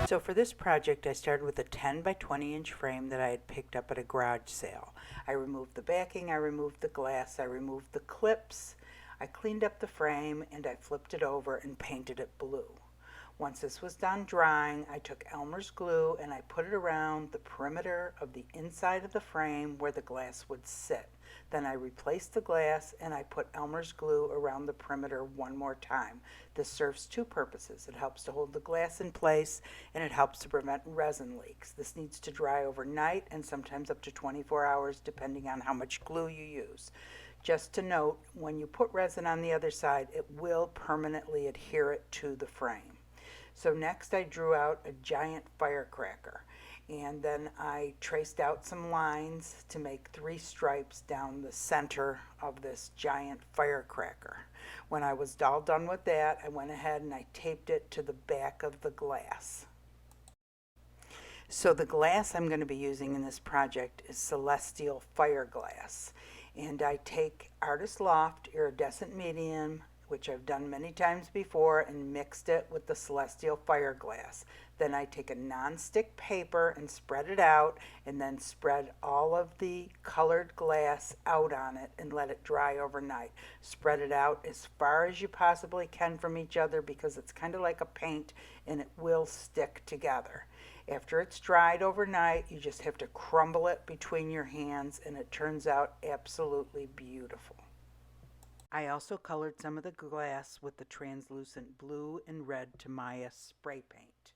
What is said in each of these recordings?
So for this project, I started with a 10 by 20 inch frame that I had picked up at a garage sale. I removed the backing, I removed the glass, I removed the clips, I cleaned up the frame, and I flipped it over and painted it blue. Once this was done drying, I took Elmer's glue and I put it around the perimeter of the inside of the frame where the glass would sit. Then I replaced the glass and I put Elmer's glue around the perimeter one more time. This serves two purposes. It helps to hold the glass in place and it helps to prevent resin leaks. This needs to dry overnight and sometimes up to 24 hours depending on how much glue you use. Just to note, when you put resin on the other side, it will permanently adhere it to the frame. So next I drew out a giant firecracker, and then I traced out some lines to make 3 stripes down the center of this giant firecracker. When I was all done with that, I went ahead and I taped it to the back of the glass. So the glass I'm going to be using in this project is Celestial Fire Glass, and I take Artist Loft Iridescent Medium, which I've done many times before, and mixed it with the Celestial Fire Glass. Then I take a non-stick paper and spread it out, and then spread all of the colored glass out on it and let it dry overnight. Spread it out as far as you possibly can from each other because it's kind of like a paint and it will stick together. After it's dried overnight, you just have to crumble it between your hands and it turns out absolutely beautiful. I also colored some of the glass with the translucent blue and red TAMIYA spray paint.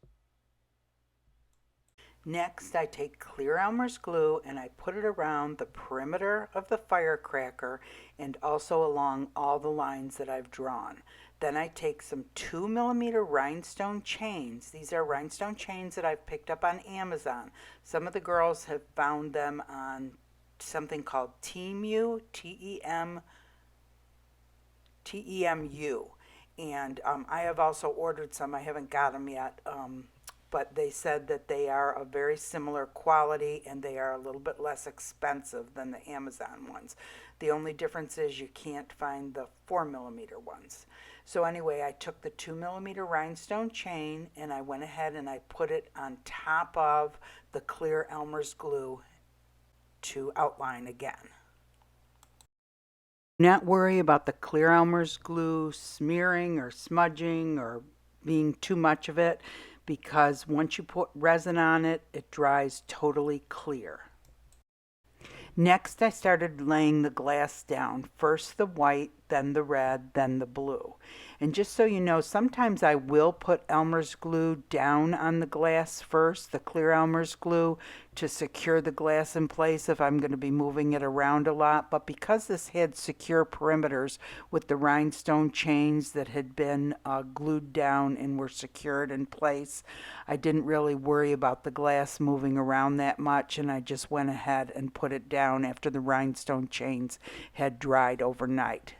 Next, I take clear Elmer's glue and I put it around the perimeter of the firecracker and also along all the lines that I've drawn. Then I take some 2mm rhinestone chains. These are rhinestone chains that I've picked up on Amazon. Some of the girls have found them on something called TEMU, T-E-M-U, and I have also ordered some. I haven't got them yet, but they said that they are a very similar quality and they are a little bit less expensive than the Amazon ones. The only difference is you can't find the 4mm ones. So anyway, I took the 2mm rhinestone chain and I went ahead and I put it on top of the clear Elmer's glue to outline again. Do not worry about the clear Elmer's glue smearing or smudging or being too much of it, because once you put resin on it, it dries totally clear. Next, I started laying the glass down. First the white, then the red, then the blue. And just so you know, sometimes I will put Elmer's glue down on the glass first, the clear Elmer's glue, to secure the glass in place if I'm going to be moving it around a lot. But because this had secure perimeters with the rhinestone chains that had been glued down and were secured in place, I didn't really worry about the glass moving around that much, and I just went ahead and put it down after the rhinestone chains had dried overnight.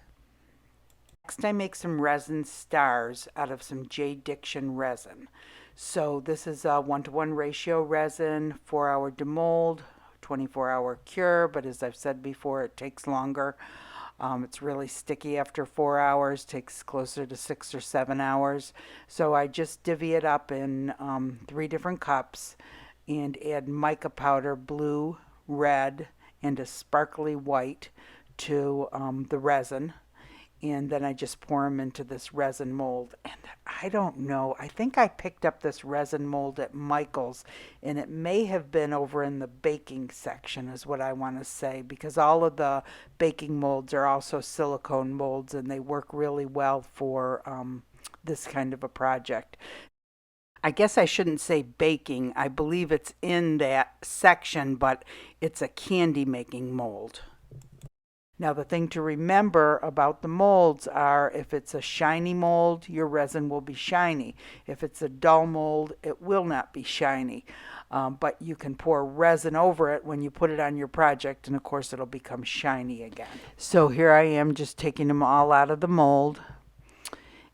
Next, I make some resin stars out of some DICTION resin. So this is a 1-to-1 ratio resin, 4-hour demold, 24-hour cure, but as I've said before, it takes longer. It's really sticky after 4 hours, takes closer to 6 or 7 hours. So I just divvy it up in 3 different cups and add mica powder, blue, red, and a sparkly white to the resin. And then I just pour them into this resin mold. And I don't know, I think I picked up this resin mold at Michael's, and it may have been over in the baking section is what I want to say, because all of the baking molds are also silicone molds and they work really well for this kind of a project. I guess I shouldn't say baking. I believe it's in that section, but it's a candy making mold. Now the thing to remember about the molds are, if it's a shiny mold, your resin will be shiny. If it's a dull mold, it will not be shiny. But you can pour resin over it when you put it on your project, and of course it'll become shiny again. So here I am just taking them all out of the mold,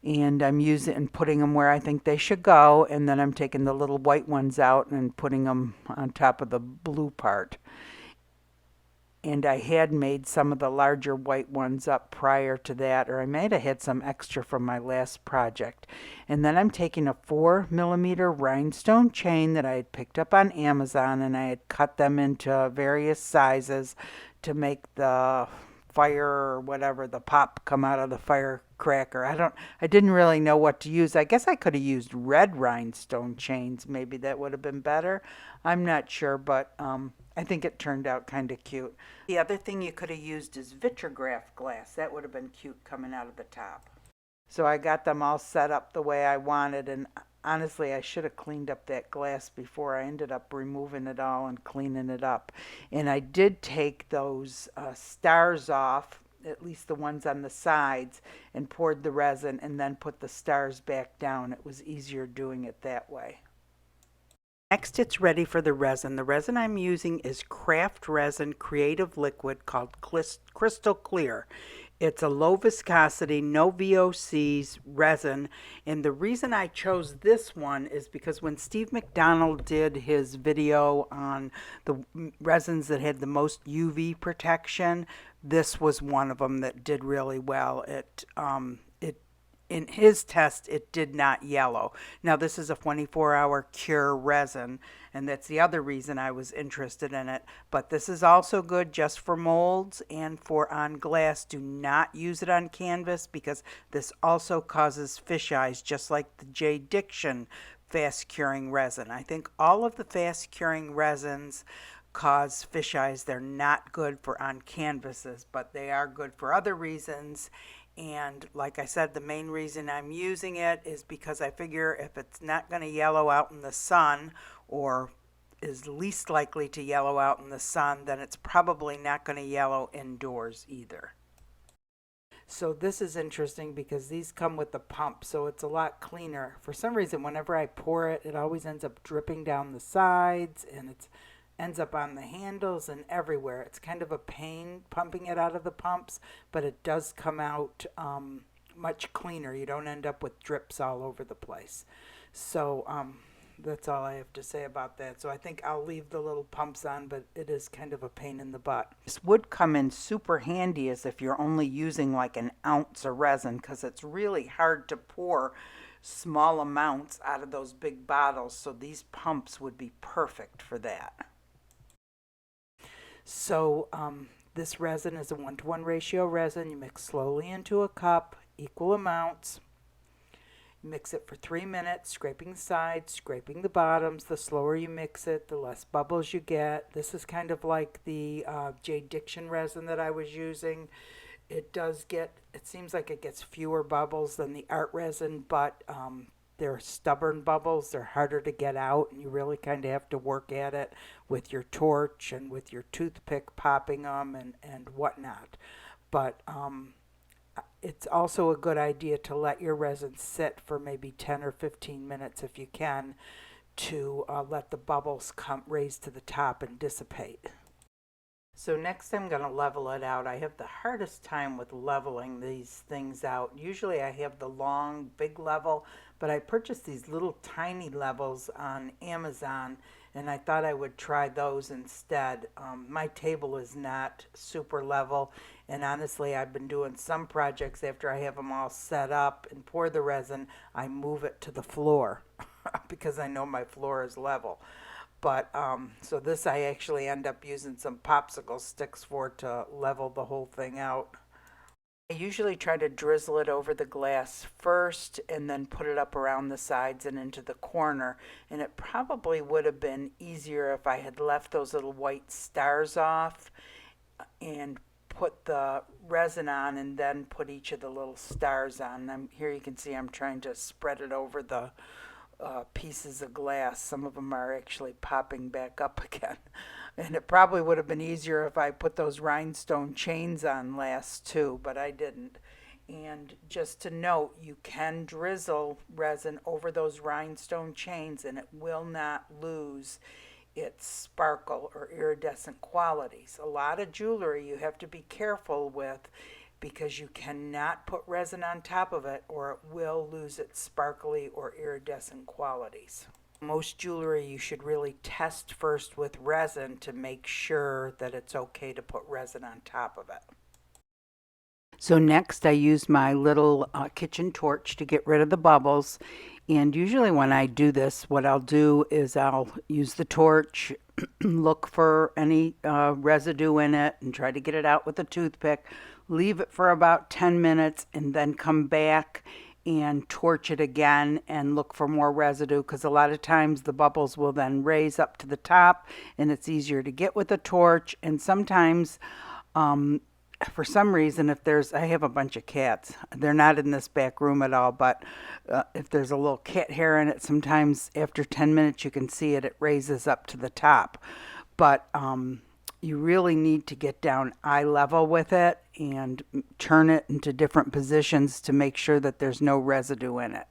and I'm using and putting them where I think they should go, and then I'm taking the little white ones out and putting them on top of the blue part. And I had made some of the larger white ones up prior to that, or I might have had some extra from my last project. And then I'm taking a 4mm rhinestone chain that I had picked up on Amazon, and I had cut them into various sizes to make the fire or whatever, the pop come out of the firecracker. I didn't really know what to use. I guess I could have used red rhinestone chains. Maybe that would have been better. I'm not sure, but I think it turned out kind of cute. The other thing you could have used is vitrograph glass. That would have been cute coming out of the top. So I got them all set up the way I wanted, and honestly, I should have cleaned up that glass before. I ended up removing it all and cleaning it up. And I did take those stars off, at least the ones on the sides, and poured the resin and then put the stars back down. It was easier doing it that way. Next, it's ready for the resin. The resin I'm using is Craft Resin Creative Liquid called Crystal Clear. It's a low viscosity, no VOCs resin, and the reason I chose this one is because when Steve McDonald did his video on the resins that had the most UV protection, this was one of them that did really well. In his test, it did not yellow. Now, this is a 24-hour cure resin, and that's the other reason I was interested in it. But this is also good just for molds and for on glass. Do not use it on canvas because this also causes fish eyes, just like the DICTION fast curing resin. I think all of the fast curing resins cause fish eyes. They're not good for on canvases, but they are good for other reasons. And like I said, the main reason I'm using it is because I figure if it's not going to yellow out in the sun, or is least likely to yellow out in the sun, then it's probably not going to yellow indoors either. So this is interesting because these come with the pump, so it's a lot cleaner. For some reason, whenever I pour it, it always ends up dripping down the sides, and it ends up on the handles and everywhere. It's kind of a pain pumping it out of the pumps, but it does come out much cleaner. You don't end up with drips all over the place. So that's all I have to say about that. So I think I'll leave the little pumps on, but it is kind of a pain in the butt. This would come in super handy as if you're only using like an ounce of resin, because it's really hard to pour small amounts out of those big bottles. So these pumps would be perfect for that. So this resin is a 1-to-1 ratio resin. You mix slowly into a cup, equal amounts. Mix it for 3 minutes, scraping the sides, scraping the bottoms. The slower you mix it, the less bubbles you get. This is kind of like the DICTION resin that I was using. It seems like it gets fewer bubbles than the art resin, but they're stubborn bubbles. They're harder to get out, and you really kind of have to work at it with your torch and with your toothpick popping them and whatnot. But it's also a good idea to let your resin sit for maybe 10 or 15 minutes if you can, to let the bubbles raise to the top and dissipate. So next I'm going to level it out. I have the hardest time with leveling these things out. Usually I have the long, big level, but I purchased these little tiny levels on Amazon, and I thought I would try those instead. My table is not super level, and honestly I've been doing some projects after I have them all set up and pour the resin, I move it to the floor because I know my floor is level. But so this I actually end up using some popsicle sticks for to level the whole thing out. I usually try to drizzle it over the glass first and then put it up around the sides and into the corner. And it probably would have been easier if I had left those little white stars off and put the resin on and then put each of the little stars on. Here you can see I'm trying to spread it over the pieces of glass. Some of them are actually popping back up again. And it probably would have been easier if I put those rhinestone chains on last too, but I didn't. And just to note, you can drizzle resin over those rhinestone chains and it will not lose its sparkle or iridescent qualities. A lot of jewelry you have to be careful with, because you cannot put resin on top of it or it will lose its sparkly or iridescent qualities. Most jewelry you should really test first with resin to make sure that it's okay to put resin on top of it. So next I use my little kitchen torch to get rid of the bubbles. And usually when I do this, what I'll do is I'll use the torch, look for any residue in it and try to get it out with a toothpick, leave it for about 10 minutes and then come back and torch it again and look for more residue, because a lot of times the bubbles will then raise up to the top and it's easier to get with a torch. And sometimes for some reason, I have a bunch of cats. They're not in this back room at all, but if there's a little cat hair in it, sometimes after 10 minutes you can see it raises up to the top. But you really need to get down eye level with it and turn it into different positions to make sure that there's no residue in it.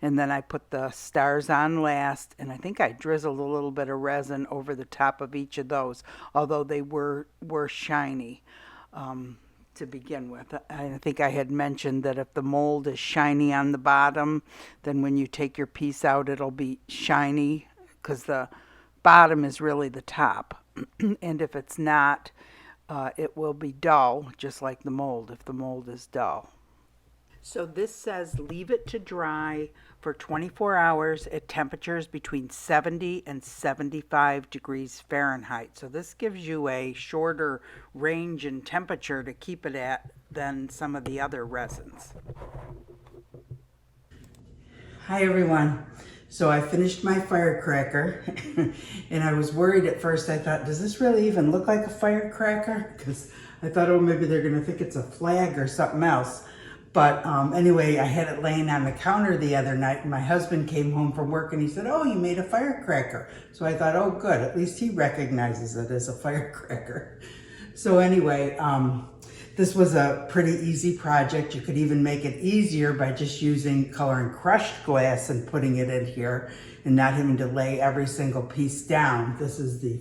And then I put the stars on last, and I think I drizzled a little bit of resin over the top of each of those, although they were shiny. To begin with. I think I had mentioned that if the mold is shiny on the bottom, then when you take your piece out, it'll be shiny, because the bottom is really the top. And if it's not, it will be dull, just like the mold, if the mold is dull. So this says leave it to dry for 24 hours at temperatures between 70 and 75 degrees Fahrenheit. So this gives you a shorter range in temperature to keep it at than some of the other resins. Hi everyone. So I finished my firecracker and I was worried at first. I thought, does this really even look like a firecracker? Because I thought, oh, maybe they're going to think it's a flag or something else. But anyway, I had it laying on the counter the other night, and my husband came home from work and he said, oh, you made a firecracker. So I thought, oh, good, at least he recognizes it as a firecracker. So anyway, this was a pretty easy project. You could even make it easier by just using color and crushed glass and putting it in here and not having to lay every single piece down. This is the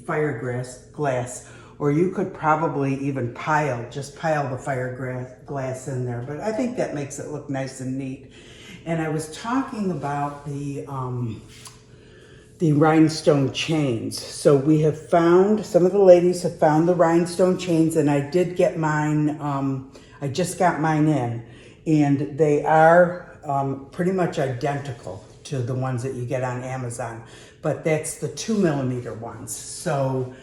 glass. Or you could probably even just pile the fireglass in there. But I think that makes it look nice and neat. And I was talking about the rhinestone chains. So we have found, some of the ladies have found the rhinestone chains, and I did get mine, I just got mine in. And they are pretty much identical to the ones that you get on Amazon. But that's the 2mm ones. So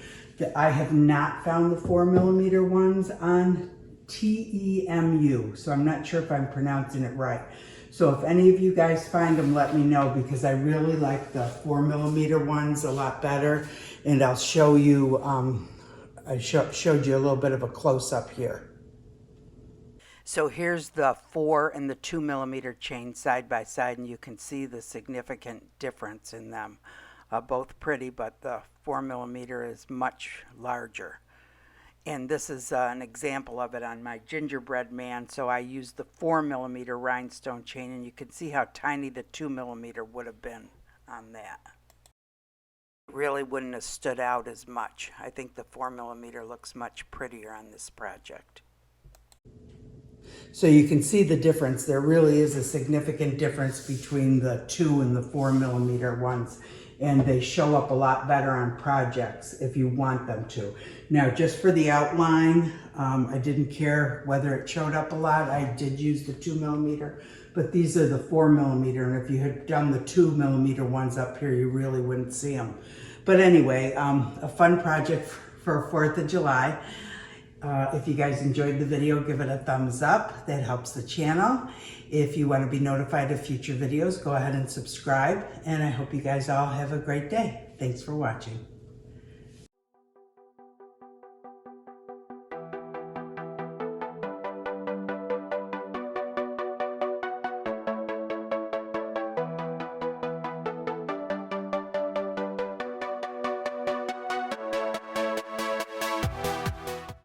I have not found the 4mm ones on TEMU, so I'm not sure if I'm pronouncing it right. So if any of you guys find them, let me know, because I really like the 4mm ones a lot better. And I'll show you, I showed you a little bit of a close-up here. So here's the 4 and the 2mm chain side by side, and you can see the significant difference in them. Both pretty, but the 4mm is much larger. And this is an example of it on my gingerbread man. So I used the 4mm rhinestone chain, and you can see how tiny the 2mm would have been on that. It really wouldn't have stood out as much. I think the 4mm looks much prettier on this project. So you can see the difference. There really is a significant difference between the 2 and the 4mm ones. And they show up a lot better on projects if you want them to. Now, just for the outline, I didn't care whether it showed up a lot. I did use the 2mm, but these are the 4mm, and if you had done the 2mm ones up here, you really wouldn't see them. But anyway, a fun project for 4th of July. If you guys enjoyed the video, give it a thumbs up. That helps the channel. If you want to be notified of future videos, go ahead and subscribe. And I hope you guys all have a great day. Thanks for watching.